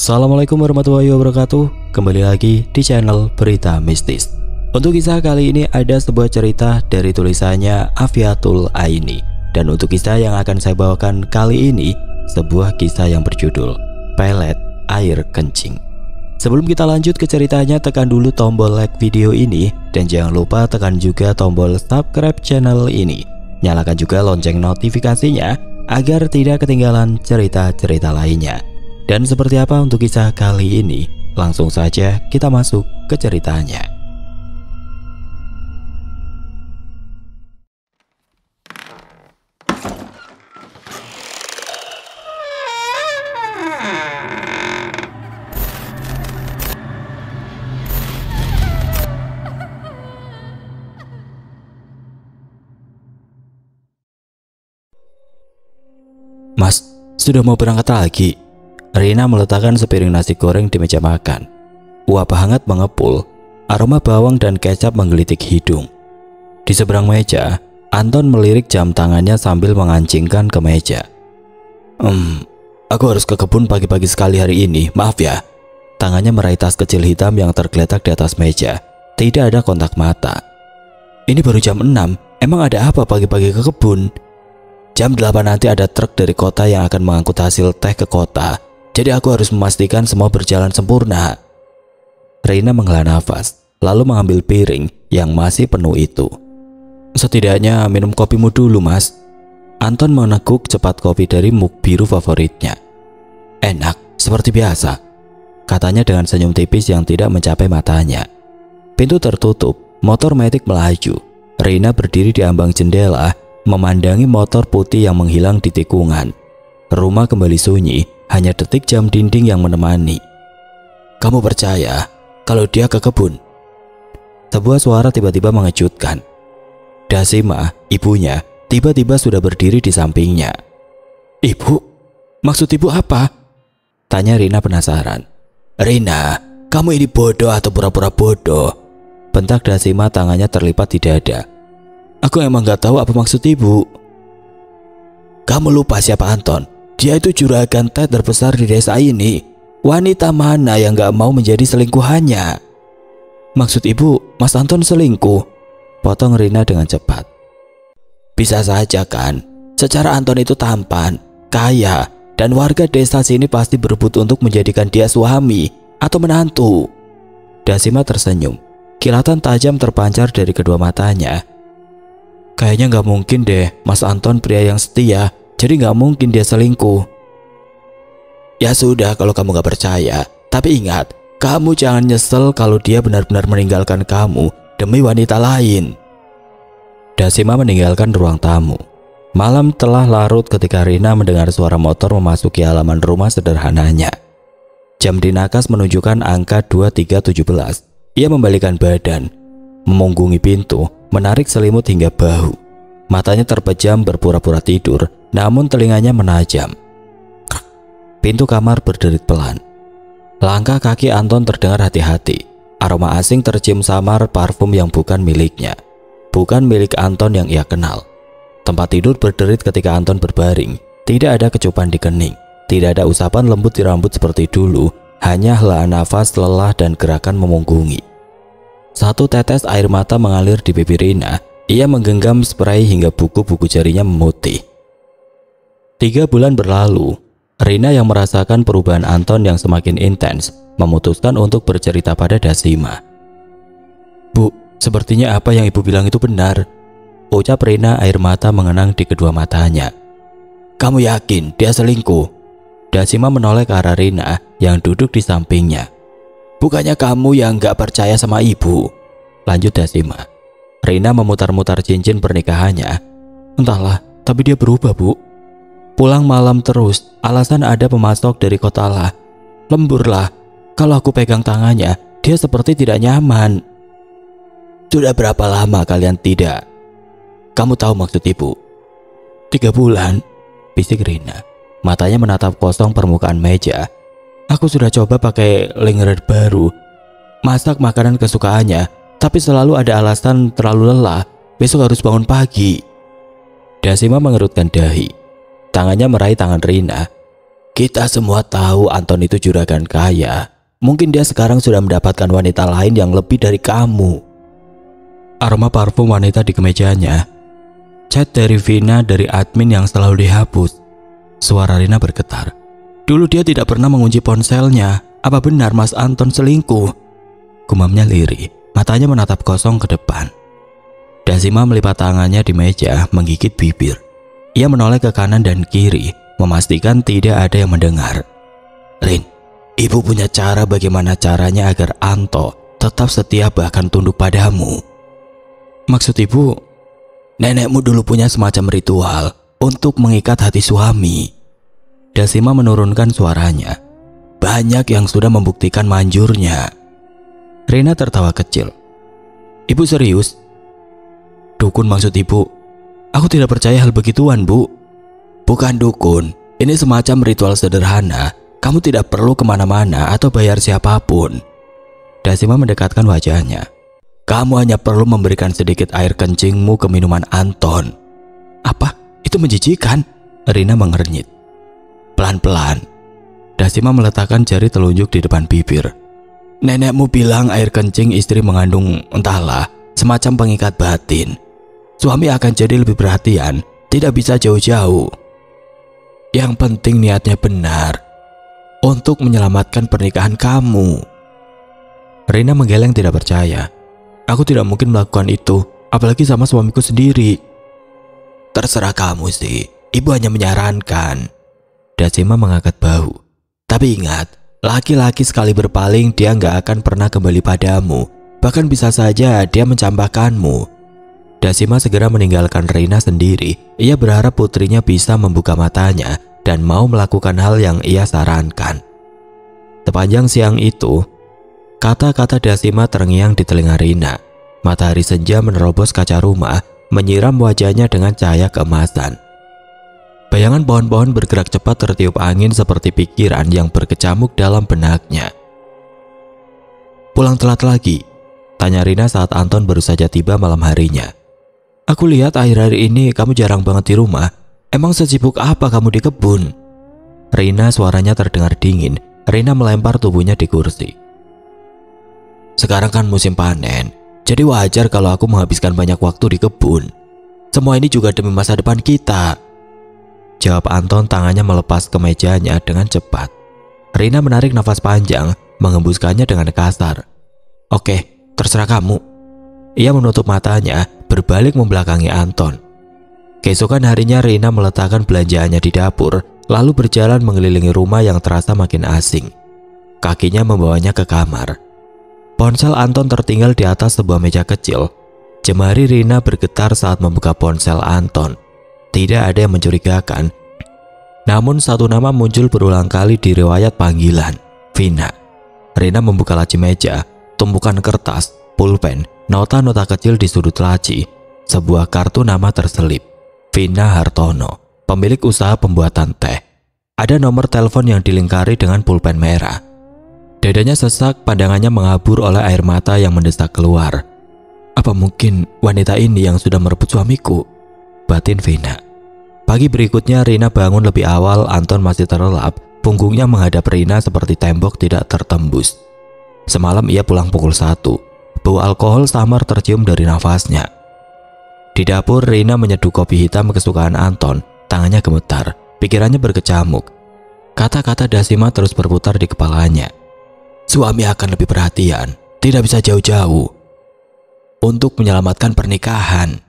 Assalamualaikum warahmatullahi wabarakatuh. Kembali lagi di channel Berita Mistis. Untuk kisah kali ini ada sebuah cerita dari tulisannya Afiatul Aini. Dan untuk kisah yang akan saya bawakan kali ini, sebuah kisah yang berjudul Pelet Air Kencing. Sebelum kita lanjut ke ceritanya, tekan dulu tombol like video ini. Dan jangan lupa tekan juga tombol subscribe channel ini. Nyalakan juga lonceng notifikasinya agar tidak ketinggalan cerita-cerita lainnya. Dan seperti apa untuk kisah kali ini? Langsung saja kita masuk ke ceritanya. Mas, sudah mau berangkat lagi? Rina meletakkan sepiring nasi goreng di meja makan. Uap hangat mengepul, aroma bawang dan kecap menggelitik hidung. Di seberang meja, Anton melirik jam tangannya sambil mengancingkan ke meja. Aku harus ke kebun pagi-pagi sekali hari ini, maaf ya. Tangannya meraih tas kecil hitam yang tergeletak di atas meja. Tidak ada kontak mata. Ini baru jam 6, emang ada apa pagi-pagi ke kebun? Jam 8 nanti ada truk dari kota yang akan mengangkut hasil teh ke kota. Jadi aku harus memastikan semua berjalan sempurna. Reina menghela nafas, lalu mengambil piring yang masih penuh itu. Setidaknya minum kopimu dulu, Mas. Anton meneguk cepat kopi dari mug biru favoritnya. Enak, seperti biasa, katanya dengan senyum tipis yang tidak mencapai matanya. Pintu tertutup, motor metik melaju. Reina berdiri di ambang jendela, memandangi motor putih yang menghilang di tikungan. Rumah kembali sunyi, hanya detik jam dinding yang menemani. Kamu percaya kalau dia ke kebun? Sebuah suara tiba-tiba mengejutkan. Dasima, ibunya, tiba-tiba sudah berdiri di sampingnya. Ibu? Maksud ibu apa? Tanya Rina penasaran. Rina, kamu ini bodoh atau pura-pura bodoh? Bentak Dasima, tangannya terlipat di dada. Aku emang gak tahu apa maksud ibu. Kamu lupa siapa Anton? Dia itu juragan teh terbesar di desa ini. Wanita mana yang gak mau menjadi selingkuhannya? Maksud ibu, Mas Anton selingkuh? Potong Rina dengan cepat. Bisa saja kan? Secara Anton itu tampan, kaya, dan warga desa sini pasti berebut untuk menjadikan dia suami atau menantu. Dasima tersenyum. Kilatan tajam terpancar dari kedua matanya. Kayaknya gak mungkin deh Mas Anton pria yang setia. Jadi gak mungkin dia selingkuh. Ya sudah kalau kamu gak percaya. Tapi ingat, kamu jangan nyesel kalau dia benar-benar meninggalkan kamu demi wanita lain. Dasima meninggalkan ruang tamu. Malam telah larut ketika Rina mendengar suara motor memasuki halaman rumah sederhananya. Jam di nakas menunjukkan angka 23.17. Ia membalikan badan, memunggungi pintu, menarik selimut hingga bahu. Matanya terpejam berpura-pura tidur, namun telinganya menajam. Pintu kamar berderit pelan. Langkah kaki Anton terdengar hati-hati. Aroma asing tercium samar, parfum yang bukan miliknya. Bukan milik Anton yang ia kenal. Tempat tidur berderit ketika Anton berbaring. Tidak ada kecupan di kening. Tidak ada usapan lembut di rambut seperti dulu. Hanya helaan nafas lelah dan gerakan memunggungi. Satu tetes air mata mengalir di bibir Rina. Ia menggenggam spray hingga buku-buku jarinya memutih. 3 bulan berlalu, Rina yang merasakan perubahan Anton yang semakin intens memutuskan untuk bercerita pada Dasima. Bu, sepertinya apa yang ibu bilang itu benar, ucap Rina, air mata mengenang di kedua matanya. Kamu yakin dia selingkuh? Dasima menoleh ke arah Rina yang duduk di sampingnya. Bukannya kamu yang gak percaya sama ibu? Lanjut Dasima. Rina memutar-mutar cincin pernikahannya. Entahlah, tapi dia berubah, Bu. Pulang malam terus, alasan ada pemasok dari kota lah. Lembur lah, kalau aku pegang tangannya, dia seperti tidak nyaman. Sudah berapa lama kalian tidak? Kamu tahu maksud ibu? 3 bulan, bisik Rina. Matanya menatap kosong permukaan meja. Aku sudah coba pakai lingeret baru, masak makanan kesukaannya, tapi selalu ada alasan terlalu lelah. Besok harus bangun pagi. Dasima mengerutkan dahi. Tangannya meraih tangan Rina. Kita semua tahu Anton itu juragan kaya. Mungkin dia sekarang sudah mendapatkan wanita lain yang lebih dari kamu. Aroma parfum wanita di kemejanya. Chat dari Vina dari admin yang selalu dihapus. Suara Rina bergetar. Dulu dia tidak pernah mengunci ponselnya. Apa benar Mas Anton selingkuh? Gumamnya lirih, matanya menatap kosong ke depan. Dasima melipat tangannya di meja, menggigit bibir. Ia menoleh ke kanan dan kiri, memastikan tidak ada yang mendengar. Rin, ibu punya cara bagaimana caranya agar Anto tetap setia bahkan tunduk padamu. Maksud ibu? Nenekmu dulu punya semacam ritual untuk mengikat hati suami. Dasima menurunkan suaranya. Banyak yang sudah membuktikan manjurnya. Rina tertawa kecil. Ibu serius? Dukun maksud ibu? Aku tidak percaya hal begituan, Bu. Bukan dukun, ini semacam ritual sederhana. Kamu tidak perlu kemana-mana atau bayar siapapun. Dasima mendekatkan wajahnya. Kamu hanya perlu memberikan sedikit air kencingmu ke minuman Anton. Apa? Itu menjijikan? Rina mengernyit. Pelan-pelan. Dasima meletakkan jari telunjuk di depan bibir. Nenekmu bilang air kencing istri mengandung entahlah semacam pengikat batin. Suami akan jadi lebih perhatian, tidak bisa jauh-jauh. Yang penting niatnya benar untuk menyelamatkan pernikahan kamu. Rina menggeleng tidak percaya. Aku tidak mungkin melakukan itu, apalagi sama suamiku sendiri. Terserah kamu sih, ibu hanya menyarankan. Dasima mengangkat bahu. Tapi ingat, laki-laki sekali berpaling dia nggak akan pernah kembali padamu. Bahkan bisa saja dia mencampakkanmu. Dasima segera meninggalkan Rina sendiri. Ia berharap putrinya bisa membuka matanya dan mau melakukan hal yang ia sarankan. Sepanjang siang itu, kata-kata Dasima terngiang di telinga Rina. Matahari senja menerobos kaca rumah, menyiram wajahnya dengan cahaya keemasan. Bayangan pohon-pohon bergerak cepat tertiup angin seperti pikiran yang berkecamuk dalam benaknya. Pulang telat lagi? Tanya Rina saat Anton baru saja tiba malam harinya. Aku lihat akhir-akhir ini kamu jarang banget di rumah. Emang sesibuk apa kamu di kebun? Rina suaranya terdengar dingin. Rina melempar tubuhnya di kursi. Sekarang kan musim panen, jadi wajar kalau aku menghabiskan banyak waktu di kebun. Semua ini juga demi masa depan kita. Jawab Anton, tangannya melepas kemejanya dengan cepat. Rina menarik nafas panjang, mengembuskannya dengan kasar. Oke, terserah kamu. Ia menutup matanya, berbalik membelakangi Anton. Keesokan harinya Rina meletakkan belanjaannya di dapur, lalu berjalan mengelilingi rumah yang terasa makin asing. Kakinya membawanya ke kamar. Ponsel Anton tertinggal di atas sebuah meja kecil. Jemari Rina bergetar saat membuka ponsel Anton. Tidak ada yang mencurigakan. Namun satu nama muncul berulang kali di riwayat panggilan. Vina. Rina membuka laci meja. Tumpukan kertas, pulpen, nota-nota kecil di sudut laci. Sebuah kartu nama terselip. Vina Hartono, pemilik usaha pembuatan teh. Ada nomor telepon yang dilingkari dengan pulpen merah. Dadanya sesak, pandangannya mengabur oleh air mata yang mendesak keluar. Apa mungkin wanita ini yang sudah merebut suamiku? Batin Vina. Pagi berikutnya Rina bangun lebih awal. Anton masih terlelap. Punggungnya menghadap Rina seperti tembok tidak tertembus. Semalam ia pulang pukul 1. Bau alkohol samar tercium dari nafasnya. Di dapur Rina menyeduh kopi hitam kesukaan Anton. Tangannya gemetar, pikirannya berkecamuk. Kata-kata Dasima terus berputar di kepalanya. Suami akan lebih perhatian, tidak bisa jauh-jauh. Untuk menyelamatkan pernikahan.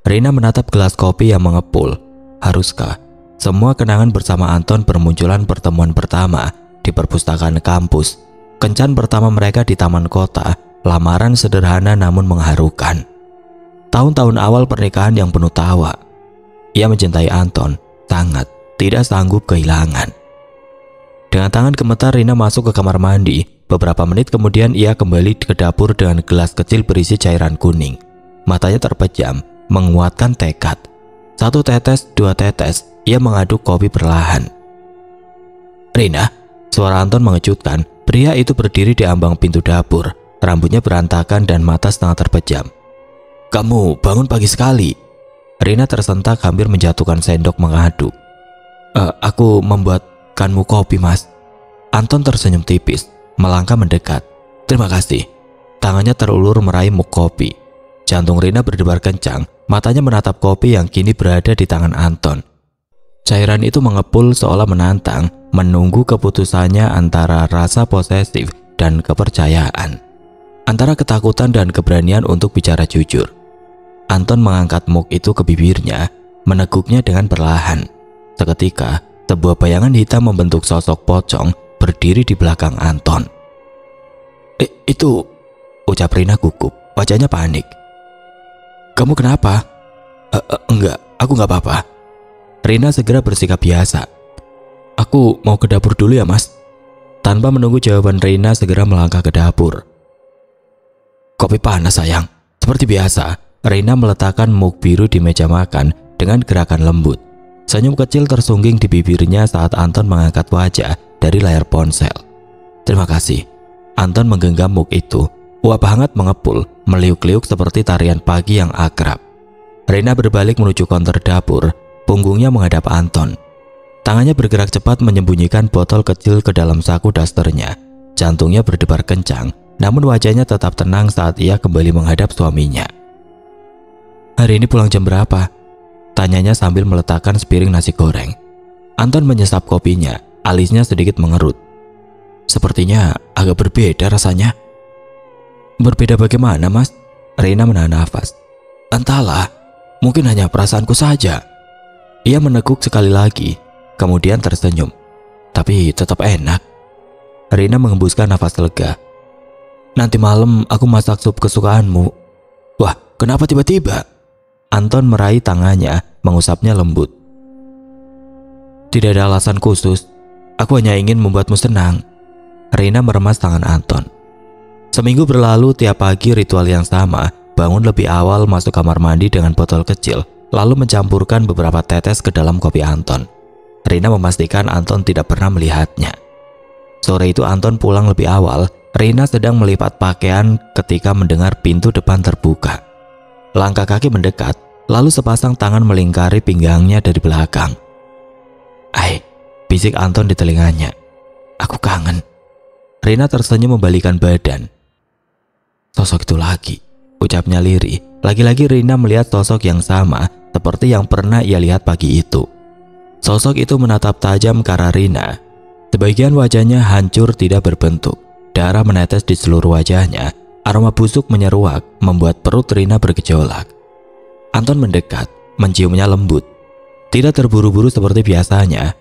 Rina menatap gelas kopi yang mengepul. Haruskah semua kenangan bersama Anton bermunculan pertemuan pertama di perpustakaan kampus, kencan pertama mereka di taman kota, lamaran sederhana namun mengharukan. Tahun-tahun awal pernikahan yang penuh tawa. Ia mencintai Anton, sangat, tidak sanggup kehilangan. Dengan tangan gemetar Rina masuk ke kamar mandi. Beberapa menit kemudian ia kembali ke dapur dengan gelas kecil berisi cairan kuning. Matanya terpejam, menguatkan tekad. 1 tetes, 2 tetes, ia mengaduk kopi perlahan. Rina, suara Anton mengejutkan. Pria itu berdiri di ambang pintu dapur, rambutnya berantakan dan mata setengah terpejam. Kamu bangun pagi sekali. Rina tersentak hampir menjatuhkan sendok mengaduk. Aku membuat Kanmu kopi, Mas. Anton tersenyum tipis, melangkah mendekat. Terima kasih. Tangannya terulur meraih muk kopi. Jantung Rina berdebar kencang, matanya menatap kopi yang kini berada di tangan Anton. Cairan itu mengepul seolah menantang, menunggu keputusannya antara rasa posesif dan kepercayaan. Antara ketakutan dan keberanian untuk bicara jujur. Anton mengangkat muk itu ke bibirnya, meneguknya dengan perlahan. Seketika, sebuah bayangan hitam membentuk sosok pocong berdiri di belakang Anton. Itu, ucap Rina gugup, wajahnya panik. Kamu kenapa? Enggak, aku nggak apa-apa. Rina segera bersikap biasa. Aku mau ke dapur dulu ya, Mas. Tanpa menunggu jawaban, Rina segera melangkah ke dapur. Kopi panas, sayang. Seperti biasa, Rina meletakkan muk biru di meja makan dengan gerakan lembut. Senyum kecil tersungging di bibirnya saat Anton mengangkat wajah dari layar ponsel. Terima kasih. Anton menggenggam muk itu. Uap hangat mengepul, meliuk-liuk seperti tarian pagi yang akrab. Rina berbalik menuju konter dapur, punggungnya menghadap Anton. Tangannya bergerak cepat menyembunyikan botol kecil ke dalam saku dasternya. Jantungnya berdebar kencang, namun wajahnya tetap tenang saat ia kembali menghadap suaminya. Hari ini pulang jam berapa? Tanyanya sambil meletakkan sepiring nasi goreng. Anton menyesap kopinya, alisnya sedikit mengerut. Sepertinya agak berbeda rasanya. Berbeda bagaimana, Mas? Rina menahan nafas. Entahlah, mungkin hanya perasaanku saja. Ia meneguk sekali lagi, kemudian tersenyum. Tapi tetap enak. Rina mengembuskan nafas lega. Nanti malam aku masak sup kesukaanmu. Wah, kenapa tiba-tiba? Anton meraih tangannya, mengusapnya lembut. Tidak ada alasan khusus. Aku hanya ingin membuatmu senang. Rina meremas tangan Anton. Seminggu berlalu, tiap pagi ritual yang sama. Bangun lebih awal, masuk kamar mandi dengan botol kecil, lalu mencampurkan beberapa tetes ke dalam kopi Anton. Rina memastikan Anton tidak pernah melihatnya. Sore itu Anton pulang lebih awal. Rina sedang melipat pakaian ketika mendengar pintu depan terbuka. Langkah kaki mendekat, lalu sepasang tangan melingkari pinggangnya dari belakang. "Ai," bisik Anton di telinganya. "Aku kangen." Rina tersenyum membalikan badan. "Sosok itu lagi," ucapnya lirih. Lagi-lagi Rina melihat sosok yang sama seperti yang pernah ia lihat pagi itu. Sosok itu menatap tajam ke arah Rina. Sebagian wajahnya hancur tidak berbentuk. Darah menetes di seluruh wajahnya. Aroma busuk menyeruak membuat perut Rina bergejolak. Anton mendekat, menciumnya lembut. Tidak terburu-buru seperti biasanya.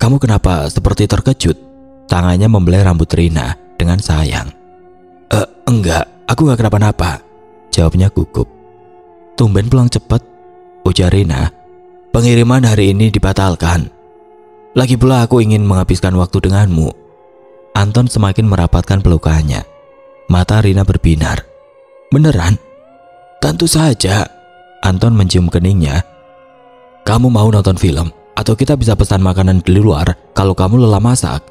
"Kamu kenapa seperti terkejut?" Tangannya membelai rambut Rina dengan sayang. Enggak, aku gak kenapa-napa," jawabnya gugup. "Tumben pulang cepat," ujar Rina. "Pengiriman hari ini dibatalkan. Lagi pula aku ingin menghabiskan waktu denganmu." Anton semakin merapatkan pelukannya. Mata Rina berbinar. "Beneran?" "Tentu saja." Anton mencium keningnya. "Kamu mau nonton film? Atau kita bisa pesan makanan di luar kalau kamu lelah masak?"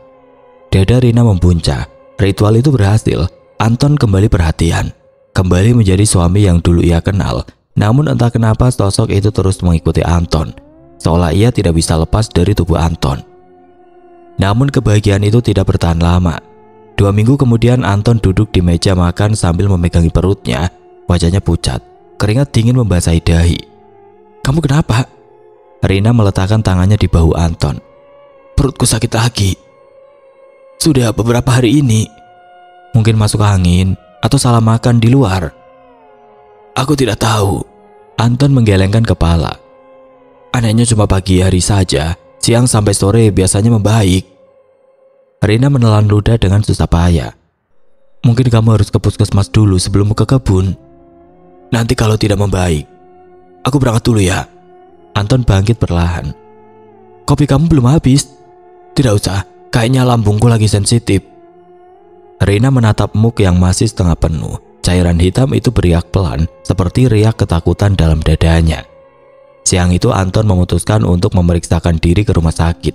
Dada Rina membuncah. Ritual itu berhasil. Anton kembali perhatian. Kembali menjadi suami yang dulu ia kenal. Namun entah kenapa sosok itu terus mengikuti Anton. Seolah ia tidak bisa lepas dari tubuh Anton. Namun kebahagiaan itu tidak bertahan lama. 2 minggu kemudian Anton duduk di meja makan sambil memegangi perutnya. Wajahnya pucat, keringat dingin membasahi dahi. "Kamu kenapa?" Rina meletakkan tangannya di bahu Anton. "Perutku sakit lagi. Sudah beberapa hari ini. Mungkin masuk angin atau salah makan di luar." "Aku tidak tahu." Anton menggelengkan kepala. "Anehnya cuma pagi hari saja. Siang sampai sore biasanya membaik." Rina menelan ludah dengan susah payah. "Mungkin kamu harus ke puskesmas dulu sebelum ke kebun." "Nanti kalau tidak membaik, aku berangkat dulu ya." Anton bangkit perlahan. "Kopi kamu belum habis?" "Tidak usah, kayaknya lambungku lagi sensitif." Rina menatap muk yang masih setengah penuh. Cairan hitam itu beriak pelan, seperti riak ketakutan dalam dadanya. Siang itu Anton memutuskan untuk memeriksakan diri ke rumah sakit.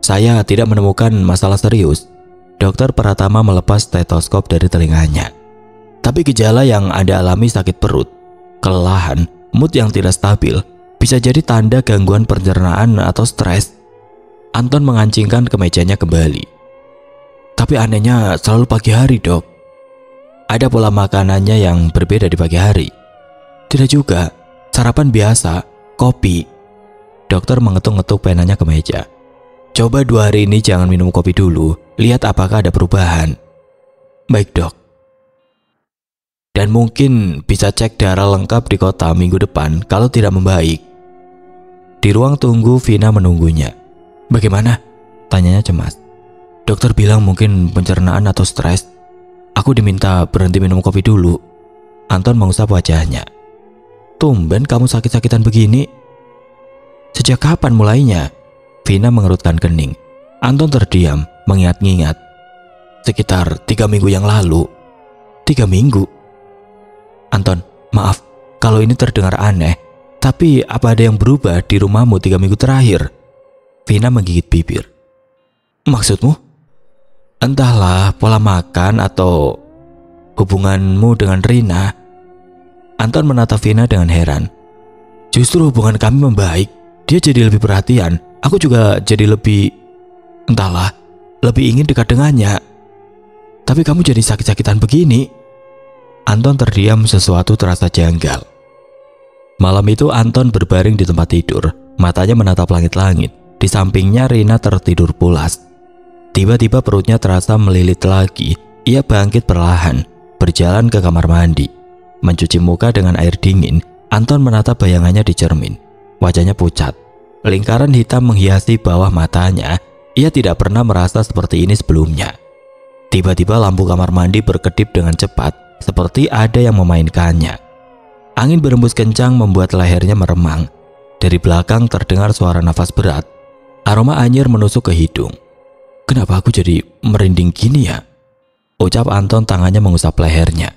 "Saya tidak menemukan masalah serius." Dokter Pratama melepas stetoskop dari telinganya. "Tapi gejala yang Anda alami sakit perut, kelelahan, mood yang tidak stabil, bisa jadi tanda gangguan pencernaan atau stres." Anton mengancingkan kemejanya kembali. Tapi anehnya selalu pagi hari, Dok. Ada pola makanannya yang berbeda di pagi hari. Tidak juga, sarapan biasa, kopi. Dokter mengetuk-ngetuk penanya ke meja. Coba 2 hari ini jangan minum kopi dulu, lihat apakah ada perubahan. Baik, Dok. Dan mungkin bisa cek darah lengkap di kota minggu depan kalau tidak membaik. Di ruang tunggu, Vina menunggunya. Bagaimana? Tanyanya cemas. Dokter bilang mungkin pencernaan atau stres. Aku diminta berhenti minum kopi dulu. Anton mengusap wajahnya. Tumben kamu sakit-sakitan begini. Sejak kapan mulainya? Vina mengerutkan kening. Anton terdiam, mengingat-ingat. Sekitar 3 minggu yang lalu. 3 minggu? Anton, maaf kalau ini terdengar aneh, tapi apa ada yang berubah di rumahmu 3 minggu terakhir? Vina menggigit bibir. Maksudmu? Entahlah, pola makan atau hubunganmu dengan Rina. Anton menatap Vina dengan heran. Justru hubungan kami membaik. Dia jadi lebih perhatian. Aku juga jadi lebih, entahlah, lebih ingin dekat dengannya. Tapi kamu jadi sakit-sakitan begini. Anton terdiam, sesuatu terasa janggal. Malam itu Anton berbaring di tempat tidur, matanya menatap langit-langit. Di sampingnya Rina tertidur pulas. Tiba-tiba perutnya terasa melilit lagi. Ia bangkit perlahan, berjalan ke kamar mandi. Mencuci muka dengan air dingin, Anton menatap bayangannya di cermin. Wajahnya pucat, lingkaran hitam menghiasi bawah matanya. Ia tidak pernah merasa seperti ini sebelumnya. Tiba-tiba lampu kamar mandi berkedip dengan cepat, seperti ada yang memainkannya. Angin berembus kencang membuat lehernya meremang. Dari belakang terdengar suara nafas berat. Aroma anyir menusuk ke hidung. Kenapa aku jadi merinding gini ya? Ucap Anton, tangannya mengusap lehernya.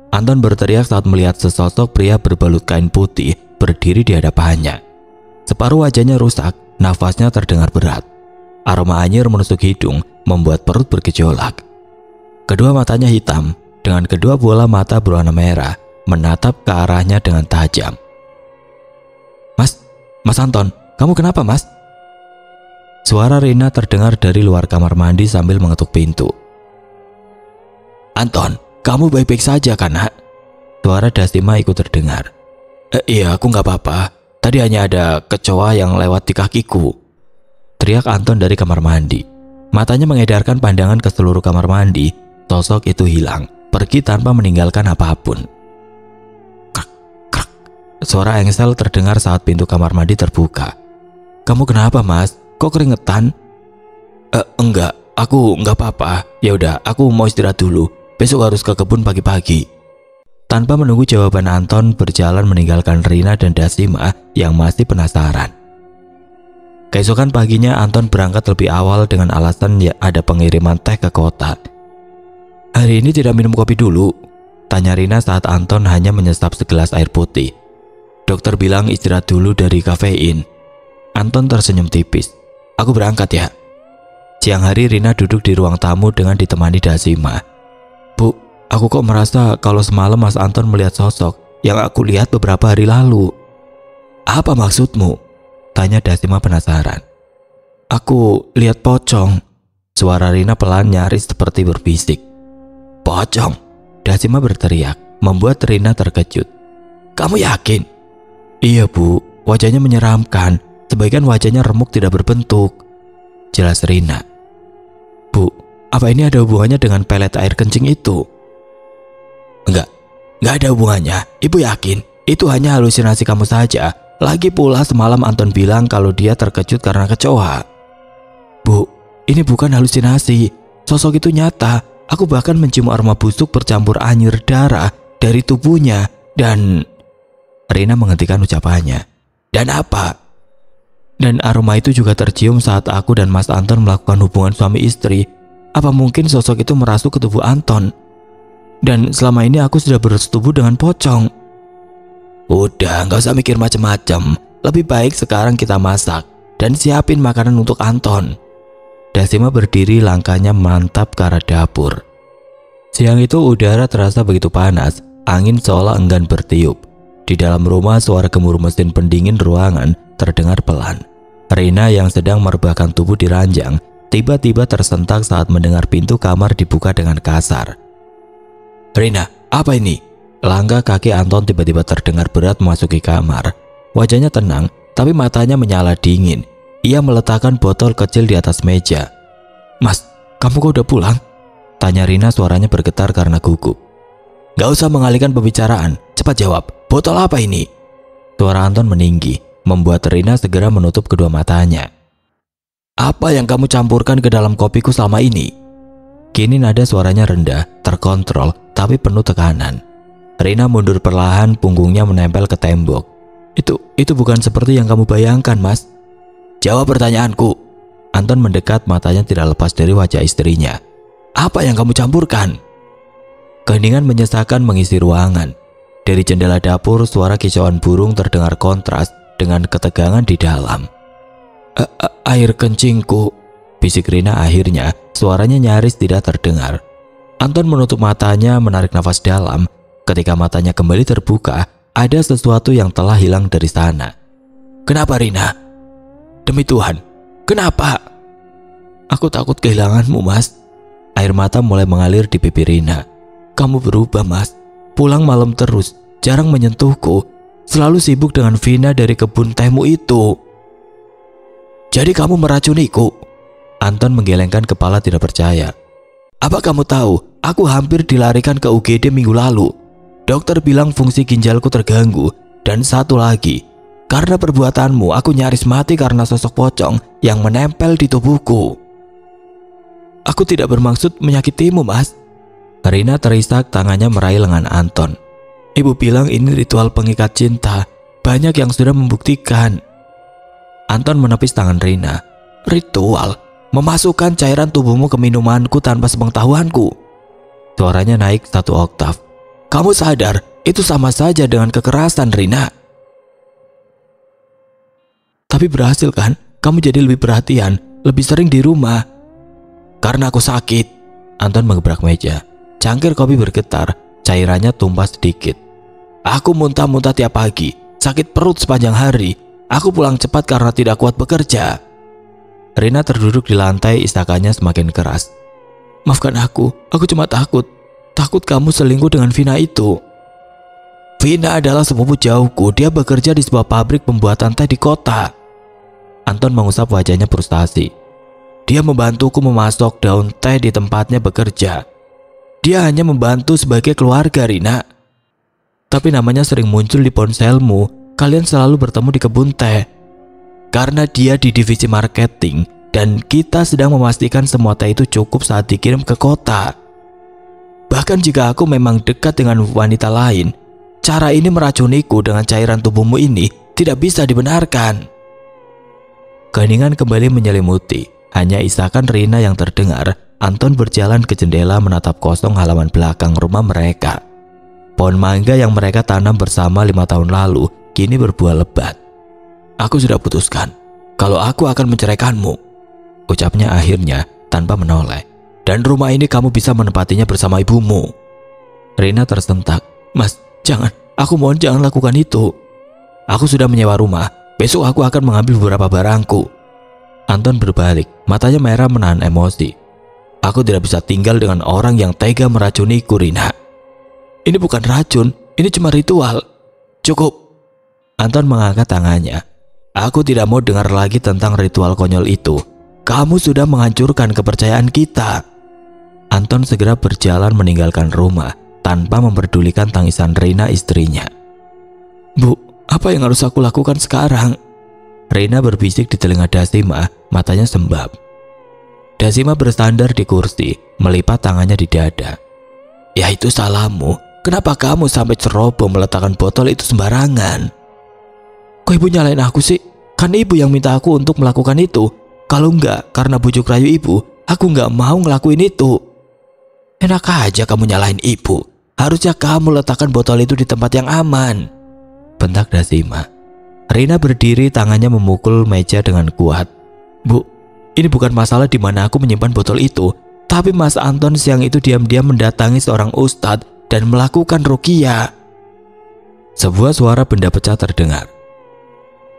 Anton berteriak saat melihat sesosok pria berbalut kain putih berdiri di hadapannya. Separuh wajahnya rusak, nafasnya terdengar berat. Aroma anyir menusuk hidung, membuat perut bergejolak. Kedua matanya hitam, dengan kedua bola mata berwarna merah, menatap ke arahnya dengan tajam. Mas Anton, kamu kenapa, Mas? Suara Rina terdengar dari luar kamar mandi sambil mengetuk pintu. Anton, kamu baik-baik saja kan, Nak? Suara Dasima ikut terdengar. Iya, aku nggak apa-apa. Tadi hanya ada kecoa yang lewat di kakiku. Teriak Anton dari kamar mandi. Matanya mengedarkan pandangan ke seluruh kamar mandi. Sosok itu hilang, pergi tanpa meninggalkan apapun. Krak, krak. Suara engsel terdengar saat pintu kamar mandi terbuka. Kamu kenapa, Mas? Kok keringetan? Enggak, aku nggak apa-apa. Ya udah, aku mau istirahat dulu. Besok harus ke kebun pagi-pagi. Tanpa menunggu jawaban Anton berjalan meninggalkan Rina dan Dasima yang masih penasaran. Keesokan paginya Anton berangkat lebih awal dengan alasan ya ada pengiriman teh ke kota. Hari ini tidak minum kopi dulu? Tanya Rina saat Anton hanya menyesap segelas air putih. Dokter bilang istirahat dulu dari kafein. Anton tersenyum tipis. Aku berangkat ya. Siang hari Rina duduk di ruang tamu dengan ditemani Dasima. Bu, aku kok merasa kalau semalam Mas Anton melihat sosok yang aku lihat beberapa hari lalu. Apa maksudmu? Tanya Dasima penasaran. Aku lihat pocong. Suara Rina pelan nyaris seperti berbisik. Pocong? Dasima berteriak, membuat Rina terkejut. Kamu yakin? Iya, Bu, wajahnya menyeramkan. Sebagian wajahnya remuk tidak berbentuk. Jelas Rina. Bu, apa ini ada hubungannya dengan pelet air kencing itu? Enggak ada hubungannya. Ibu yakin itu hanya halusinasi kamu saja. Lagi pula semalam Anton bilang kalau dia terkejut karena kecoa. Bu, ini bukan halusinasi. Sosok itu nyata. Aku bahkan mencium aroma busuk bercampur anyir darah dari tubuhnya. Dan Rina menghentikan ucapannya. Dan apa? Dan aroma itu juga tercium saat aku dan Mas Anton melakukan hubungan suami istri. Apa mungkin sosok itu merasuk ke tubuh Anton? Dan selama ini aku sudah bersetubuh dengan pocong. Udah, gak usah mikir macam-macam. Lebih baik sekarang kita masak dan siapin makanan untuk Anton. Dasima berdiri, langkahnya mantap ke arah dapur. Siang itu udara terasa begitu panas, angin seolah enggan bertiup. Di dalam rumah suara gemuruh mesin pendingin ruangan terdengar pelan. Rina yang sedang merebahkan tubuh di ranjang tiba-tiba tersentak saat mendengar pintu kamar dibuka dengan kasar. "Rina, apa ini?" Langkah kaki Anton tiba-tiba terdengar berat memasuki kamar. Wajahnya tenang, tapi matanya menyala dingin. Ia meletakkan botol kecil di atas meja. "Mas, kamu kok udah pulang?" tanya Rina, suaranya bergetar karena gugup. "Gak usah mengalihkan pembicaraan, cepat jawab, botol apa ini?" Suara Anton meninggi, membuat Rina segera menutup kedua matanya. "Apa yang kamu campurkan ke dalam kopiku selama ini?" Kini nada suaranya rendah, terkontrol, tapi penuh tekanan. Rina mundur perlahan, punggungnya menempel ke tembok. Itu bukan seperti yang kamu bayangkan, Mas." "Jawab pertanyaanku." Anton mendekat, matanya tidak lepas dari wajah istrinya. "Apa yang kamu campurkan?" Keheningan menyesakan mengisi ruangan. Dari jendela dapur, suara kicauan burung terdengar kontras dengan ketegangan di dalam. Air kencingku," bisik Rina akhirnya, suaranya nyaris tidak terdengar. Anton menutup matanya, menarik nafas dalam. Ketika matanya kembali terbuka, ada sesuatu yang telah hilang dari sana. "Kenapa, Rina? Demi Tuhan, kenapa?" "Aku takut kehilanganmu, Mas." Air mata mulai mengalir di pipi Rina. "Kamu berubah, Mas. Pulang malam terus, jarang menyentuhku, selalu sibuk dengan Vina dari kebun tehmu itu." "Jadi kamu meracuniku?" Anton menggelengkan kepala tidak percaya. "Apa kamu tahu, aku hampir dilarikan ke UGD minggu lalu. Dokter bilang fungsi ginjalku terganggu, dan satu lagi, karena perbuatanmu aku nyaris mati karena sosok pocong yang menempel di tubuhku." "Aku tidak bermaksud menyakitimu, Mas." Rina terisak, tangannya meraih lengan Anton. "Ibu bilang ini ritual pengikat cinta, banyak yang sudah membuktikan." Anton menepis tangan Rina. "Ritual? Memasukkan cairan tubuhmu ke minumanku tanpa sepengetahuanku?" Suaranya naik 1 oktav. "Kamu sadar itu sama saja dengan kekerasan, Rina." "Tapi berhasil kan? Kamu jadi lebih perhatian, lebih sering di rumah." "Karena aku sakit." Anton mengebrak meja. Cangkir kopi bergetar, cairannya tumpah sedikit. "Aku muntah-muntah tiap pagi, sakit perut sepanjang hari. Aku pulang cepat karena tidak kuat bekerja." Rina terduduk di lantai, isakannya semakin keras. "Maafkan aku cuma takut kamu selingkuh dengan Vina itu." "Vina adalah sepupu jauhku, dia bekerja di sebuah pabrik pembuatan teh di kota." Anton mengusap wajahnya frustasi. "Dia membantuku memasok daun teh di tempatnya bekerja. Dia hanya membantu sebagai keluarga, Rina. Tapi namanya sering muncul di ponselmu, kalian selalu bertemu di kebun teh. Karena dia di divisi marketing, dan kita sedang memastikan semua teh itu cukup saat dikirim ke kota. Bahkan jika aku memang dekat dengan wanita lain, cara ini meracuniku dengan cairan tubuhmu ini tidak bisa dibenarkan." Keheningan kembali menyelimuti, hanya isakan Rina yang terdengar. Anton berjalan ke jendela menatap kosong halaman belakang rumah mereka. Pohon mangga yang mereka tanam bersama 5 tahun lalu kini berbuah lebat. "Aku sudah putuskan kalau aku akan menceraikanmu," ucapnya akhirnya tanpa menoleh. "Dan rumah ini kamu bisa menempatinya bersama ibumu." Rina tersentak. "Mas, jangan, aku mohon jangan lakukan itu. Aku sudah menyewa rumah, besok aku akan mengambil beberapa barangku." Anton berbalik, matanya merah menahan emosi. "Aku tidak bisa tinggal dengan orang yang tega meracuniku, Rina." "Ini bukan racun, ini cuma ritual. Cukup." Anton mengangkat tangannya. "Aku tidak mau dengar lagi tentang ritual konyol itu. Kamu sudah menghancurkan kepercayaan kita." Anton segera berjalan meninggalkan rumah tanpa memperdulikan tangisan Rina, istrinya. "Bu, apa yang harus aku lakukan sekarang?" Rina berbisik di telinga Dasima, matanya sembab. Dasima bersandar di kursi, melipat tangannya di dada. "Ya itu salahmu. Kenapa kamu sampai ceroboh meletakkan botol itu sembarangan?" "Kok ibu nyalain aku sih? Kan ibu yang minta aku untuk melakukan itu. Kalau enggak, karena bujuk rayu ibu, aku enggak mau ngelakuin itu." "Enak aja kamu nyalain ibu. Harusnya kamu letakkan botol itu di tempat yang aman," bentak Dasima. Rina berdiri, tangannya memukul meja dengan kuat. "Bu, ini bukan masalah di mana aku menyimpan botol itu, tapi Mas Anton siang itu diam-diam mendatangi seorang ustadz dan melakukan ruqyah." Sebuah suara benda pecah terdengar.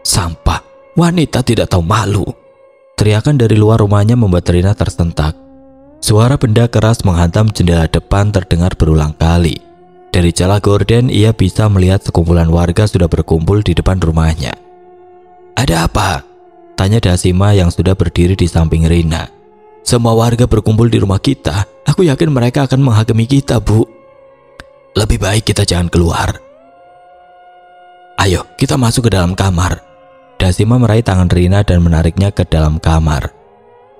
"Sampah, Wanita tidak tahu malu. Teriakan dari luar rumahnya membuat Rina tersentak. Suara benda keras menghantam jendela depan terdengar berulang kali. Dari celah gorden ia bisa melihat sekumpulan warga sudah berkumpul di depan rumahnya. Ada apa? Tanya Dasima yang sudah berdiri di samping Rina. Semua warga berkumpul di rumah kita. Aku yakin mereka akan menghakimi kita, Bu. Lebih baik kita jangan keluar. Ayo, kita masuk ke dalam kamar. Dasima meraih tangan Rina dan menariknya ke dalam kamar.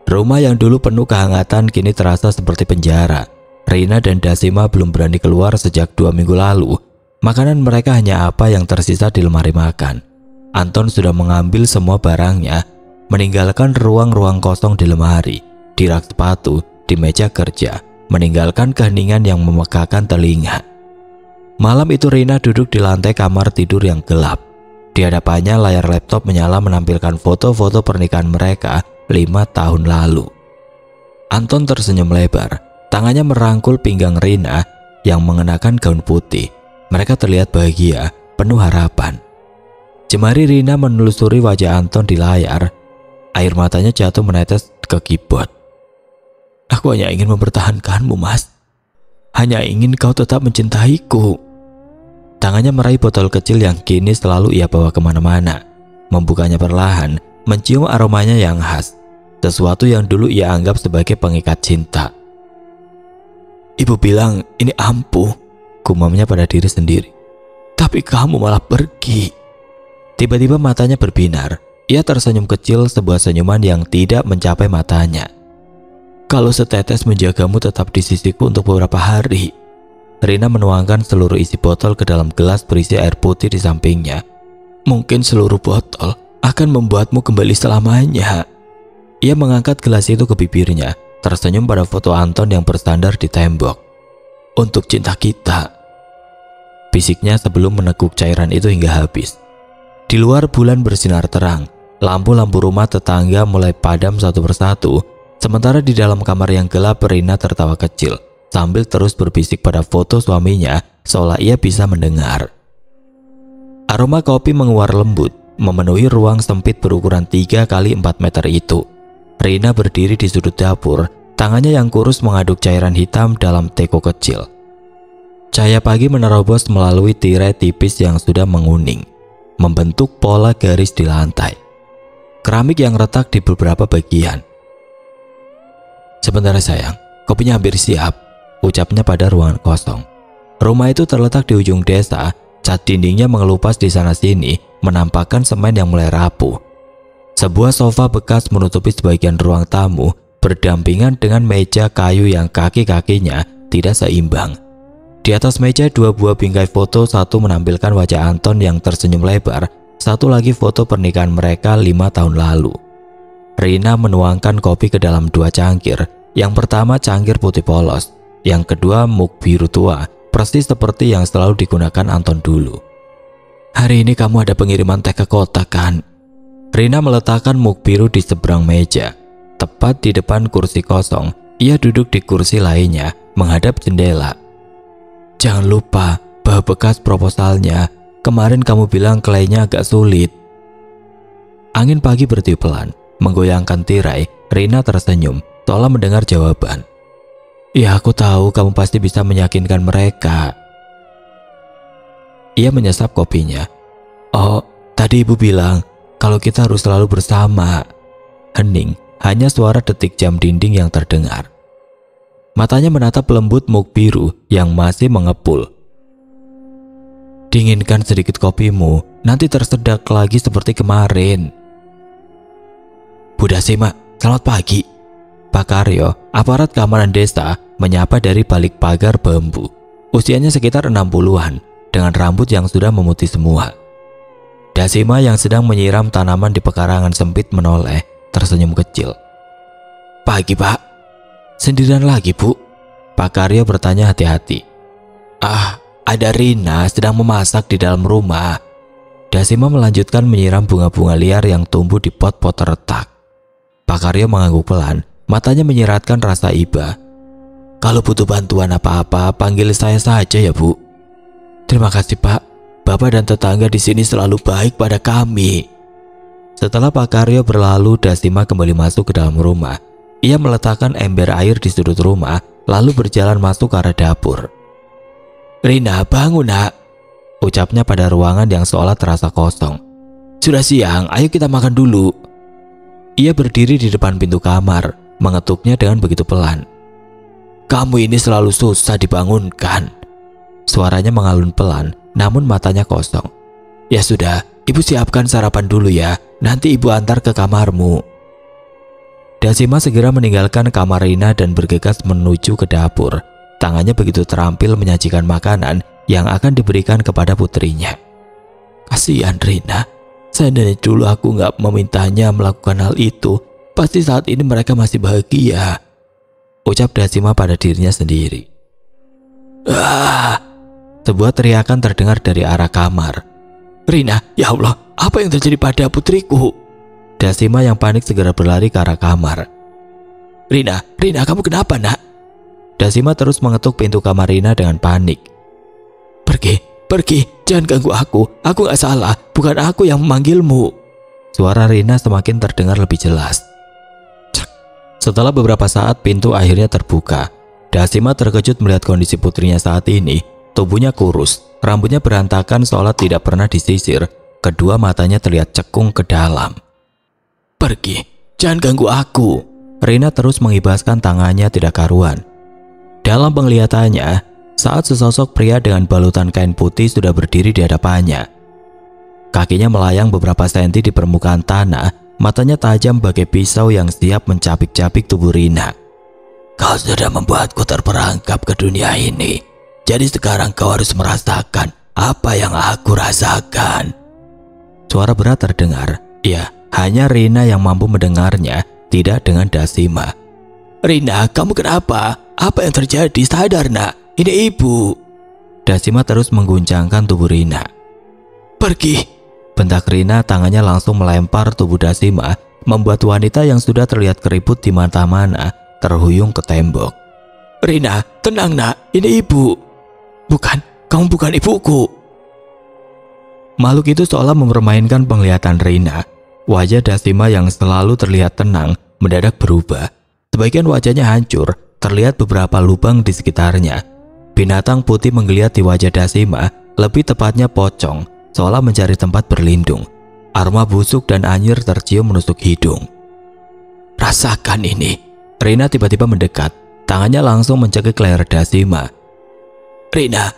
Rumah yang dulu penuh kehangatan kini terasa seperti penjara. Rina dan Dasima belum berani keluar sejak 2 minggu lalu. Makanan mereka hanya apa yang tersisa di lemari makan. Anton sudah mengambil semua barangnya, meninggalkan ruang-ruang kosong di lemari, di rak sepatu, di meja kerja, meninggalkan keheningan yang memekakan telinga. Malam itu Rina duduk di lantai kamar tidur yang gelap. Di hadapannya layar laptop menyala menampilkan foto-foto pernikahan mereka 5 tahun lalu. Anton tersenyum lebar, tangannya merangkul pinggang Rina yang mengenakan gaun putih. Mereka terlihat bahagia, penuh harapan. Jemari Rina menelusuri wajah Anton di layar. Air matanya jatuh menetes ke keyboard. Aku hanya ingin mempertahankanmu, Mas. Hanya ingin kau tetap mencintaiku. Tangannya meraih botol kecil yang kini selalu ia bawa kemana-mana. Membukanya perlahan, mencium aromanya yang khas. Sesuatu yang dulu ia anggap sebagai pengikat cinta. Ibu bilang ini ampuh, gumamnya pada diri sendiri. Tapi kamu malah pergi. Tiba-tiba matanya berbinar. Ia tersenyum kecil, sebuah senyuman yang tidak mencapai matanya. Kalau setetes menjagamu tetap di sisiku untuk beberapa hari. Rina menuangkan seluruh isi botol ke dalam gelas berisi air putih di sampingnya. Mungkin seluruh botol akan membuatmu kembali selamanya. Ia mengangkat gelas itu ke bibirnya, tersenyum pada foto Anton yang bersandar di tembok. Untuk cinta kita, bisiknya sebelum meneguk cairan itu hingga habis. Di luar bulan bersinar terang, lampu-lampu rumah tetangga mulai padam satu persatu. Sementara di dalam kamar yang gelap Rina tertawa kecil sambil terus berbisik pada foto suaminya seolah ia bisa mendengar. Aroma kopi menguar lembut memenuhi ruang sempit berukuran 3 kali 4 meter itu. Rina berdiri di sudut dapur, tangannya yang kurus mengaduk cairan hitam dalam teko kecil. Cahaya pagi menerobos melalui tirai tipis yang sudah menguning, membentuk pola garis di lantai. Keramik yang retak di beberapa bagian. Sebentar sayang, kopinya hampir siap, ucapnya pada ruangan kosong. Rumah itu terletak di ujung desa, cat dindingnya mengelupas di sana-sini, menampakkan semen yang mulai rapuh. Sebuah sofa bekas menutupi sebagian ruang tamu, berdampingan dengan meja kayu yang kaki-kakinya tidak seimbang. Di atas meja 2 buah bingkai foto, satu menampilkan wajah Anton yang tersenyum lebar, satu lagi foto pernikahan mereka 5 tahun lalu. Rina menuangkan kopi ke dalam 2 cangkir. Yang pertama cangkir putih polos, yang kedua mug biru tua, persis seperti yang selalu digunakan Anton dulu. Hari ini kamu ada pengiriman teh ke kota kan? Rina meletakkan mug biru di seberang meja. Tepat di depan kursi kosong, ia duduk di kursi lainnya, menghadap jendela. Jangan lupa bawa bekas proposalnya. Kemarin kamu bilang klaynya agak sulit. Angin pagi bertiup pelan, menggoyangkan tirai. Rina tersenyum, seolah mendengar jawaban. Ya, aku tahu kamu pasti bisa meyakinkan mereka. Ia menyesap kopinya. Oh, tadi ibu bilang kalau kita harus selalu bersama. Hening, hanya suara detik jam dinding yang terdengar. Matanya menatap lembut mug biru yang masih mengepul. Dinginkan sedikit kopimu, nanti tersedak lagi seperti kemarin. Bu Dasima, selamat pagi. Pak Karyo, aparat keamanan desa, menyapa dari balik pagar bambu. Usianya sekitar 60-an, dengan rambut yang sudah memutih semua. Dasima yang sedang menyiram tanaman di pekarangan sempit menoleh, tersenyum kecil. Pagi, Pak. Sendirian lagi, Bu? Pak Karyo bertanya hati-hati. Ah, ada Rina sedang memasak di dalam rumah. Dasima melanjutkan menyiram bunga-bunga liar yang tumbuh di pot-pot retak. Pak Karyo mengangguk pelan, matanya menyiratkan rasa iba. Kalau butuh bantuan apa-apa, panggil saya saja ya, Bu. Terima kasih, Pak. Bapak dan tetangga di sini selalu baik pada kami. Setelah Pak Karyo berlalu, Dasima kembali masuk ke dalam rumah. Ia meletakkan ember air di sudut rumah, lalu berjalan masuk ke arah dapur. "Rina, bangun nak," ucapnya pada ruangan yang seolah terasa kosong. "Sudah siang, ayo kita makan dulu." Ia berdiri di depan pintu kamar, mengetuknya dengan begitu pelan. "Kamu ini selalu susah dibangunkan." Suaranya mengalun pelan, namun matanya kosong. "Ya sudah, ibu siapkan sarapan dulu ya, nanti ibu antar ke kamarmu." Dasima segera meninggalkan kamar Rina dan bergegas menuju ke dapur. Tangannya begitu terampil menyajikan makanan yang akan diberikan kepada putrinya. "Kasihan Rina, seandainya dulu aku nggak memintanya melakukan hal itu, pasti saat ini mereka masih bahagia," ucap Dasima pada dirinya sendiri. "Ah!" Sebuah teriakan terdengar dari arah kamar. "Rina, ya Allah, apa yang terjadi pada putriku?" Dasima yang panik segera berlari ke arah kamar. Rina, kamu kenapa nak?" Dasima terus mengetuk pintu kamar Rina dengan panik. Pergi, jangan ganggu aku gak salah, bukan aku yang memanggilmu." Suara Rina semakin terdengar lebih jelas. Setelah beberapa saat pintu akhirnya terbuka. Dasima terkejut melihat kondisi putrinya saat ini. Tubuhnya kurus, rambutnya berantakan seolah tidak pernah disisir. Kedua matanya terlihat cekung ke dalam. "Pergi, jangan ganggu aku." Rina terus mengibaskan tangannya tidak karuan. Dalam penglihatannya, saat sesosok pria dengan balutan kain putih sudah berdiri di hadapannya. Kakinya melayang beberapa senti di permukaan tanah, matanya tajam bagai pisau yang siap mencapik-capik tubuh Rina. "Kau sudah membuatku terperangkap ke dunia ini. Jadi sekarang kau harus merasakan apa yang aku rasakan." Suara berat terdengar. Ya, hanya Rina yang mampu mendengarnya, tidak dengan Dasima. "Rina, kamu kenapa? Apa yang terjadi? Sadar nak, ini ibu." Dasima terus mengguncangkan tubuh Rina. "Pergi," bentak Rina, tangannya langsung melempar tubuh Dasima, membuat wanita yang sudah terlihat keriput di mana-mana terhuyung ke tembok. "Rina, tenang nak, ini ibu." "Bukan, kamu bukan ibuku." Makhluk itu seolah mempermainkan penglihatan Rina. Wajah Dasima yang selalu terlihat tenang mendadak berubah. Sebagian wajahnya hancur, terlihat beberapa lubang di sekitarnya. Binatang putih menggeliat di wajah Dasima, lebih tepatnya pocong, seolah mencari tempat berlindung. Aroma busuk dan anyir tercium menusuk hidung. "Rasakan ini." Rina tiba-tiba mendekat, tangannya langsung mencekik leher Dasima. "Rina,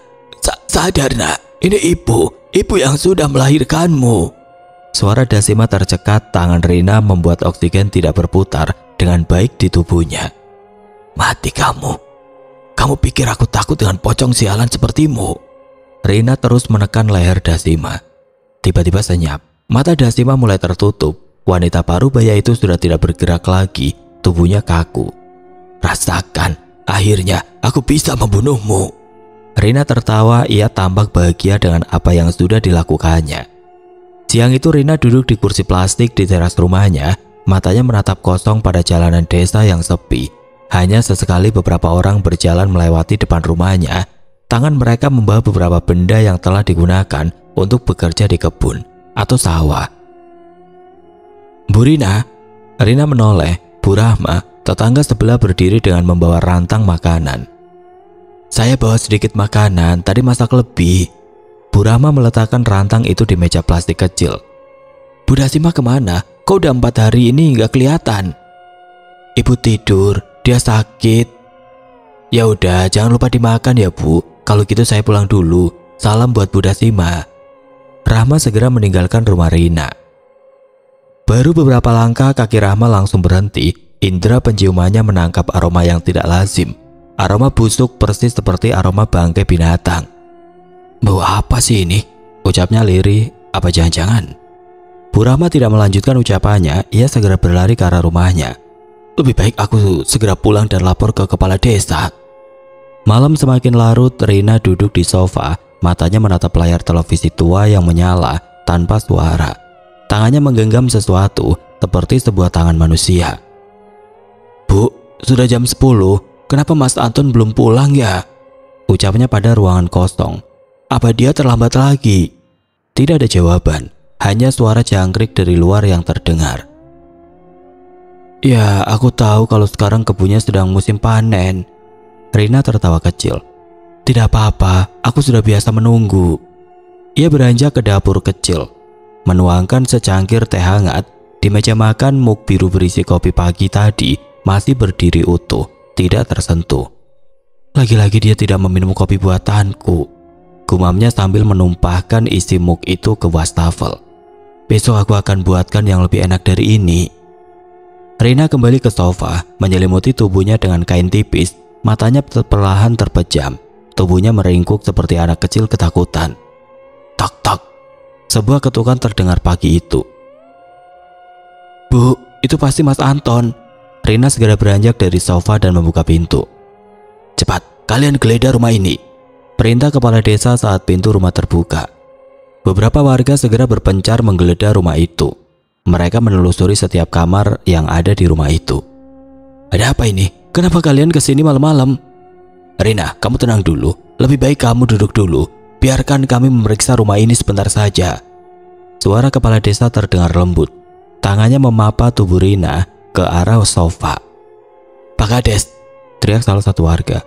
sadar nak, ini ibu yang sudah melahirkanmu." Suara Dasima tercekat, tangan Rina membuat oksigen tidak berputar dengan baik di tubuhnya. "Mati kamu. Kamu pikir aku takut dengan pocong sialan sepertimu?" Rina terus menekan leher Dasima. Tiba-tiba senyap, mata Dasima mulai tertutup. Wanita parubaya itu sudah tidak bergerak lagi, tubuhnya kaku. "Rasakan, akhirnya aku bisa membunuhmu." Rina tertawa, ia tampak bahagia dengan apa yang sudah dilakukannya. Siang itu Rina duduk di kursi plastik di teras rumahnya, matanya menatap kosong pada jalanan desa yang sepi. Hanya sesekali beberapa orang berjalan melewati depan rumahnya. Tangan mereka membawa beberapa benda yang telah digunakan untuk bekerja di kebun atau sawah. "Bu Rina." Rina menoleh. Bu Rahma, tetangga sebelah, berdiri dengan membawa rantang makanan. "Saya bawa sedikit makanan, tadi masak lebih." Bu Rahma meletakkan rantang itu di meja plastik kecil. "Bu Dasima kemana? Kok udah 4 hari ini nggak kelihatan?" "Ibu tidur, dia sakit." "Ya udah, jangan lupa dimakan ya Bu. Kalau gitu saya pulang dulu. Salam buat Bu Dasima." Rahma segera meninggalkan rumah Rina. Baru beberapa langkah kaki Rahma langsung berhenti. Indera penciumannya menangkap aroma yang tidak lazim. Aroma busuk persis seperti aroma bangkai binatang. "Bau apa sih ini?" ucapnya lirih. "Apa jangan-jangan?" Bu Rahma tidak melanjutkan ucapannya. Ia segera berlari ke arah rumahnya. "Lebih baik aku segera pulang dan lapor ke kepala desa." Malam semakin larut. Rina duduk di sofa, matanya menatap layar televisi tua yang menyala tanpa suara. Tangannya menggenggam sesuatu seperti sebuah tangan manusia. "Bu, sudah jam 10. Kenapa Mas Anton belum pulang ya?" ucapnya pada ruangan kosong. "Apa dia terlambat lagi?" Tidak ada jawaban, hanya suara jangkrik dari luar yang terdengar. Ya, aku tahu kalau sekarang kebunnya sedang musim panen. Rina tertawa kecil. Tidak apa-apa, aku sudah biasa menunggu. Ia beranjak ke dapur kecil, menuangkan secangkir teh hangat. Di meja makan, mug biru berisi kopi pagi tadi masih berdiri utuh, tidak tersentuh. Lagi-lagi dia tidak meminum kopi buatanku, gumamnya sambil menumpahkan isi mug itu ke wastafel. Besok aku akan buatkan yang lebih enak dari ini. Rina kembali ke sofa, menyelimuti tubuhnya dengan kain tipis, matanya perlahan terpejam, tubuhnya meringkuk seperti anak kecil ketakutan. Tak-tak, sebuah ketukan terdengar pagi itu. Bu, itu pasti Mas Anton. Rina segera beranjak dari sofa dan membuka pintu. Cepat, kalian geledah rumah ini, perintah kepala desa saat pintu rumah terbuka. Beberapa warga segera berpencar menggeledah rumah itu. Mereka menelusuri setiap kamar yang ada di rumah itu. Ada apa ini? Kenapa kalian kesini malam-malam? Rina, kamu tenang dulu. Lebih baik kamu duduk dulu. Biarkan kami memeriksa rumah ini sebentar saja. Suara kepala desa terdengar lembut. Tangannya memapa tubuh Rina ke arah sofa. Pak Kades, teriak salah satu warga.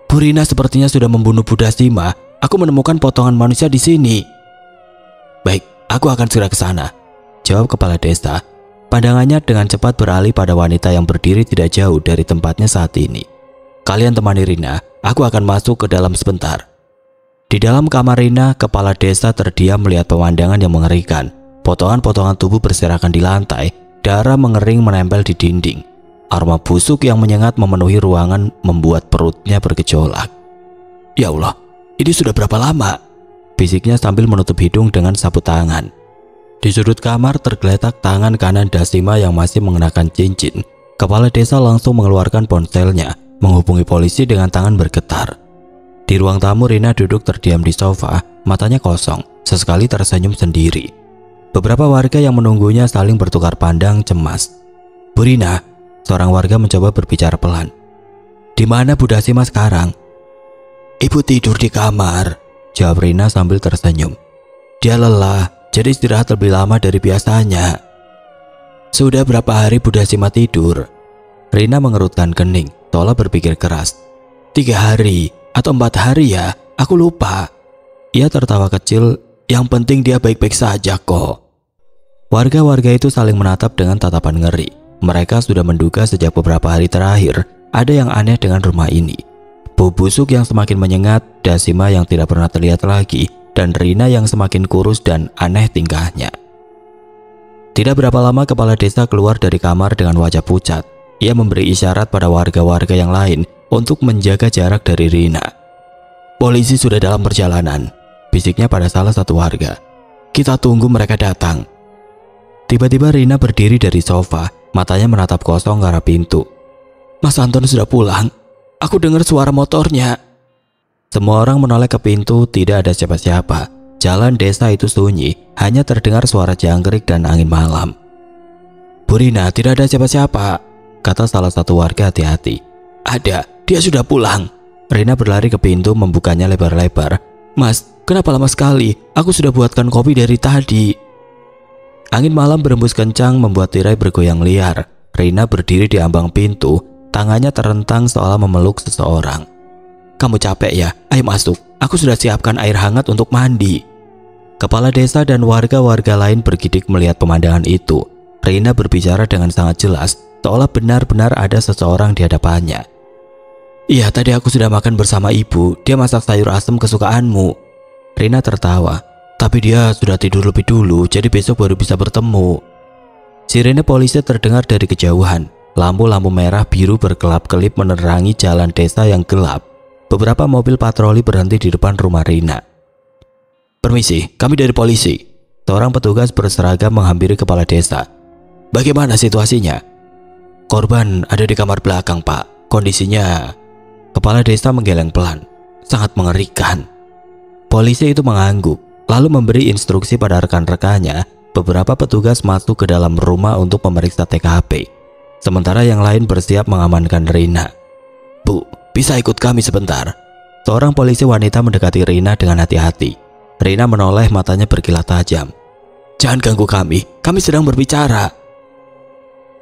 Bu Rina sepertinya sudah membunuh Bu Dasima. Aku menemukan potongan manusia di sini. Baik, aku akan segera ke sana, jawab kepala desa. Pandangannya dengan cepat beralih pada wanita yang berdiri tidak jauh dari tempatnya saat ini. Kalian temani Rina, aku akan masuk ke dalam sebentar. Di dalam kamar Rina, kepala desa terdiam melihat pemandangan yang mengerikan. Potongan-potongan tubuh berserakan di lantai, darah mengering menempel di dinding. Aroma busuk yang menyengat memenuhi ruangan membuat perutnya bergejolak. Ya Allah, ini sudah berapa lama? Bisiknya sambil menutup hidung dengan sapu tangan. Di sudut kamar tergeletak tangan kanan Dasima yang masih mengenakan cincin. Kepala desa langsung mengeluarkan ponselnya, menghubungi polisi dengan tangan bergetar. Di ruang tamu, Rina duduk terdiam di sofa, matanya kosong, sesekali tersenyum sendiri. Beberapa warga yang menunggunya saling bertukar pandang cemas. Bu Rina, seorang warga mencoba berbicara pelan. Di mana Bu Dasima sekarang? Ibu tidur di kamar, jawab Rina sambil tersenyum. Dia lelah, jadi istirahat lebih lama dari biasanya. Sudah berapa hari Bu Dasima tidur? Rina mengerutkan kening, seolah berpikir keras. 3 hari atau 4 hari ya, aku lupa. Ia tertawa kecil. Yang penting dia baik-baik saja kok. Warga-warga itu saling menatap dengan tatapan ngeri. Mereka sudah menduga sejak beberapa hari terakhir ada yang aneh dengan rumah ini. Bau busuk yang semakin menyengat, Dasima yang tidak pernah terlihat lagi, dan Rina yang semakin kurus dan aneh tingkahnya. Tidak berapa lama kepala desa keluar dari kamar dengan wajah pucat. Ia memberi isyarat pada warga-warga yang lain untuk menjaga jarak dari Rina. Polisi sudah dalam perjalanan, bisiknya pada salah satu warga. Kita tunggu mereka datang. Tiba-tiba Rina berdiri dari sofa, matanya menatap kosong ke arah pintu. Mas Anton sudah pulang. Aku dengar suara motornya. Semua orang menoleh ke pintu, tidak ada siapa-siapa. Jalan desa itu sunyi, hanya terdengar suara jangkrik dan angin malam. Bu Rina, tidak ada siapa-siapa, kata salah satu warga hati-hati. Ada, dia sudah pulang. Rina berlari ke pintu, membukanya lebar-lebar. Mas, kenapa lama sekali? Aku sudah buatkan kopi dari tadi. Angin malam berembus kencang membuat tirai bergoyang liar. Rina berdiri di ambang pintu, tangannya terentang seolah memeluk seseorang. Kamu capek ya? Ayo masuk. Aku sudah siapkan air hangat untuk mandi. Kepala desa dan warga-warga lain bergidik melihat pemandangan itu. Rina berbicara dengan sangat jelas, seolah benar-benar ada seseorang di hadapannya. Iya, tadi aku sudah makan bersama ibu. Dia masak sayur asem kesukaanmu. Rina tertawa. Tapi dia sudah tidur lebih dulu, jadi besok baru bisa bertemu. Sirene polisi terdengar dari kejauhan. Lampu-lampu merah biru berkelap-kelip menerangi jalan desa yang gelap. Beberapa mobil patroli berhenti di depan rumah Rina. Permisi, kami dari polisi. Seorang petugas berseragam menghampiri kepala desa. Bagaimana situasinya? Korban ada di kamar belakang, Pak. Kondisinya... Kepala desa menggeleng pelan. Sangat mengerikan. Polisi itu mengangguk, lalu memberi instruksi pada rekan-rekannya. Beberapa petugas masuk ke dalam rumah untuk memeriksa TKP. Sementara yang lain bersiap mengamankan Rina. Bu, bisa ikut kami sebentar. Seorang polisi wanita mendekati Rina dengan hati-hati. Rina menoleh, matanya berkilat tajam. Jangan ganggu kami sedang berbicara.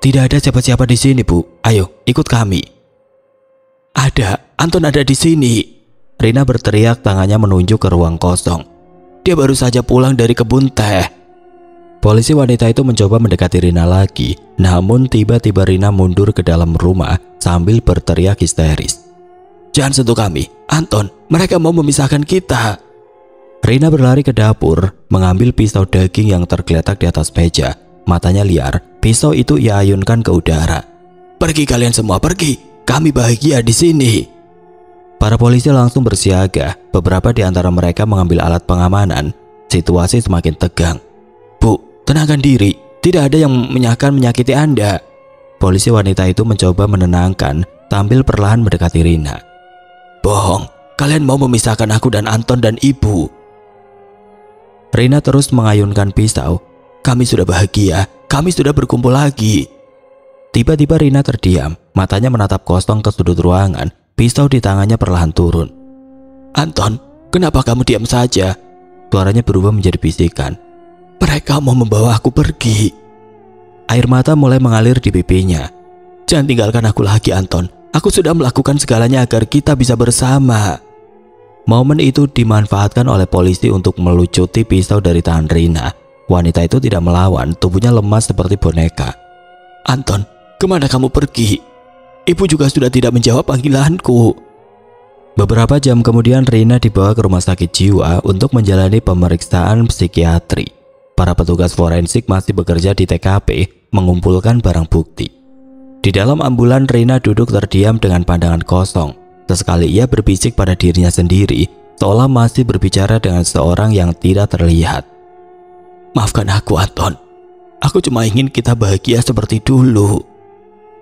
Tidak ada siapa-siapa di sini, Bu. Ayo, ikut kami. Ada, Anton ada di sini. Rina berteriak, tangannya menunjuk ke ruang kosong. Dia baru saja pulang dari kebun teh. Polisi wanita itu mencoba mendekati Rina lagi, namun tiba-tiba Rina mundur ke dalam rumah sambil berteriak histeris. Jangan sentuh kami, Anton, mereka mau memisahkan kita. Rina berlari ke dapur, mengambil pisau daging yang tergeletak di atas meja. Matanya liar, pisau itu ia ayunkan ke udara. Pergi kalian semua, pergi. Kami bahagia di sini. Para polisi langsung bersiaga. Beberapa di antara mereka mengambil alat pengamanan. Situasi semakin tegang. Bu, tenangkan diri. Tidak ada yang menyakiti Anda. Polisi wanita itu mencoba menenangkan sambil perlahan mendekati Rina. Bohong, kalian mau memisahkan aku dan Anton dan ibu. Rina terus mengayunkan pisau. Kami sudah bahagia, kami sudah berkumpul lagi. Tiba-tiba Rina terdiam, matanya menatap kosong ke sudut ruangan. Pisau di tangannya perlahan turun. Anton, kenapa kamu diam saja? Suaranya berubah menjadi bisikan. Mereka mau membawa aku pergi. Air mata mulai mengalir di pipinya. Jangan tinggalkan aku lagi, Anton. Aku sudah melakukan segalanya agar kita bisa bersama. Momen itu dimanfaatkan oleh polisi untuk melucuti pisau dari tangan Rina. Wanita itu tidak melawan, tubuhnya lemas seperti boneka. Anton, kemana kamu pergi? Ibu juga sudah tidak menjawab panggilanku. Beberapa jam kemudian Rina dibawa ke rumah sakit jiwa untuk menjalani pemeriksaan psikiatri. Para petugas forensik masih bekerja di TKP mengumpulkan barang bukti. Di dalam ambulan Rina duduk terdiam dengan pandangan kosong. Sesekali ia berbisik pada dirinya sendiri, seolah masih berbicara dengan seorang yang tidak terlihat. Maafkan aku, Anton. Aku cuma ingin kita bahagia seperti dulu.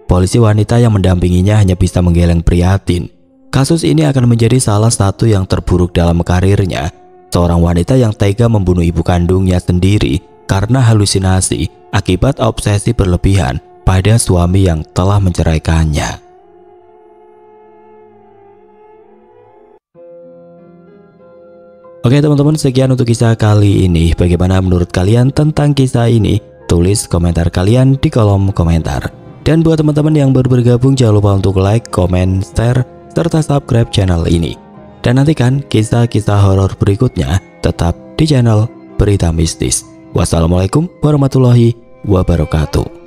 Polisi wanita yang mendampinginya hanya bisa menggeleng prihatin. Kasus ini akan menjadi salah satu yang terburuk dalam karirnya. Seorang wanita yang tega membunuh ibu kandungnya sendiri karena halusinasi akibat obsesi berlebihan pada suami yang telah menceraikannya. Oke teman-teman, sekian untuk kisah kali ini. Bagaimana menurut kalian tentang kisah ini? Tulis komentar kalian di kolom komentar. Dan buat teman-teman yang baru bergabung, jangan lupa untuk like, komen, share, serta subscribe channel ini. Dan nantikan kisah-kisah horor berikutnya tetap di channel Berita Mistis. Wassalamualaikum warahmatullahi wabarakatuh.